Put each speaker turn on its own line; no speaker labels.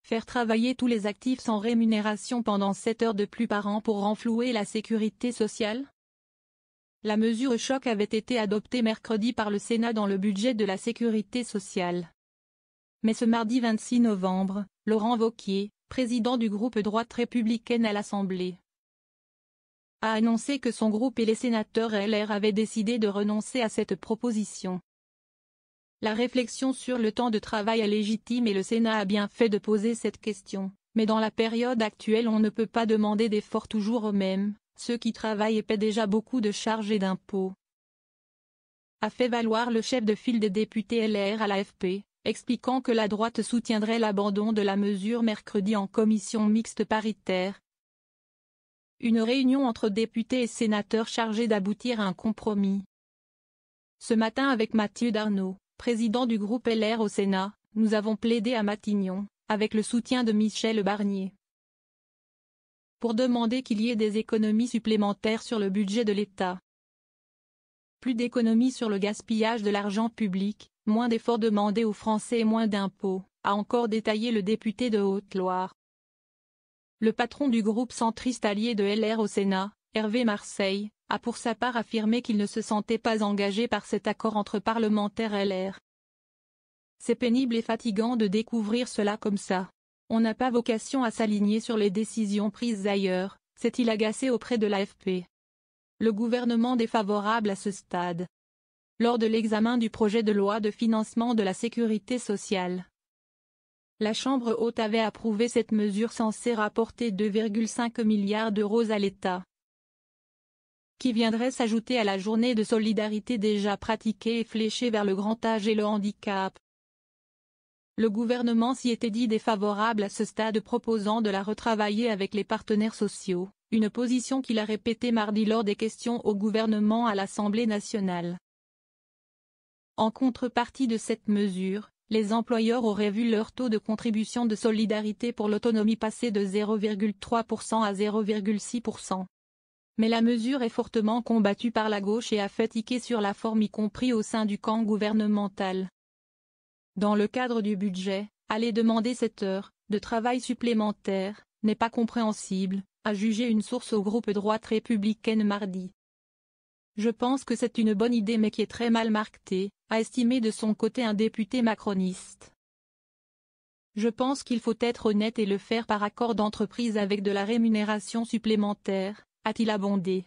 Faire travailler tous les actifs sans rémunération pendant 7 heures de plus par an pour renflouer la sécurité sociale? La mesure choc avait été adoptée mercredi par le Sénat dans le budget de la sécurité sociale. Mais ce mardi 26 novembre, Laurent Wauquiez, président du groupe Droite républicaine à l'Assemblée, a annoncé que son groupe et les sénateurs LR avaient décidé de renoncer à cette proposition. La réflexion sur le temps de travail est légitime et le Sénat a bien fait de poser cette question, mais dans la période actuelle on ne peut pas demander d'efforts toujours aux mêmes, ceux qui travaillent et paient déjà beaucoup de charges et d'impôts, a fait valoir le chef de file des députés LR à l'AFP, expliquant que la droite soutiendrait l'abandon de la mesure mercredi en commission mixte paritaire. Une réunion entre députés et sénateurs chargée d'aboutir à un compromis. Ce matin avec Mathieu Darnaud, président du groupe LR au Sénat, nous avons plaidé à Matignon, avec le soutien de Michel Barnier, pour demander qu'il y ait des économies supplémentaires sur le budget de l'État. Plus d'économies sur le gaspillage de l'argent public, moins d'efforts demandés aux Français et moins d'impôts, a encore détaillé le député de Haute-Loire. Le patron du groupe centriste allié de LR au Sénat, Hervé Marseille, a pour sa part affirmé qu'il ne se sentait pas engagé par cet accord entre parlementaires LR. C'est pénible et fatigant de découvrir cela comme ça. On n'a pas vocation à s'aligner sur les décisions prises ailleurs, s'est-il agacé auprès de l'AFP. Le gouvernement défavorable à ce stade. Lors de l'examen du projet de loi de financement de la sécurité sociale, la Chambre haute avait approuvé cette mesure censée rapporter 2,5 milliards d'euros à l'État, qui viendrait s'ajouter à la journée de solidarité déjà pratiquée et fléchée vers le grand âge et le handicap. Le gouvernement s'y était dit défavorable à ce stade, proposant de la retravailler avec les partenaires sociaux, une position qu'il a répétée mardi lors des questions au gouvernement à l'Assemblée nationale. En contrepartie de cette mesure, les employeurs auraient vu leur taux de contribution de solidarité pour l'autonomie passer de 0,3% à 0,6%. Mais la mesure est fortement combattue par la gauche et a fait tiquer sur la forme, y compris au sein du camp gouvernemental. Dans le cadre du budget, aller demander 7 heures de travail supplémentaires n'est pas compréhensible, a jugé une source au groupe Droite républicaine mardi. Je pense que c'est une bonne idée mais qui est très mal marquée, a estimé de son côté un député macroniste. Je pense qu'il faut être honnête et le faire par accord d'entreprise avec de la rémunération supplémentaire, a-t-il abondé.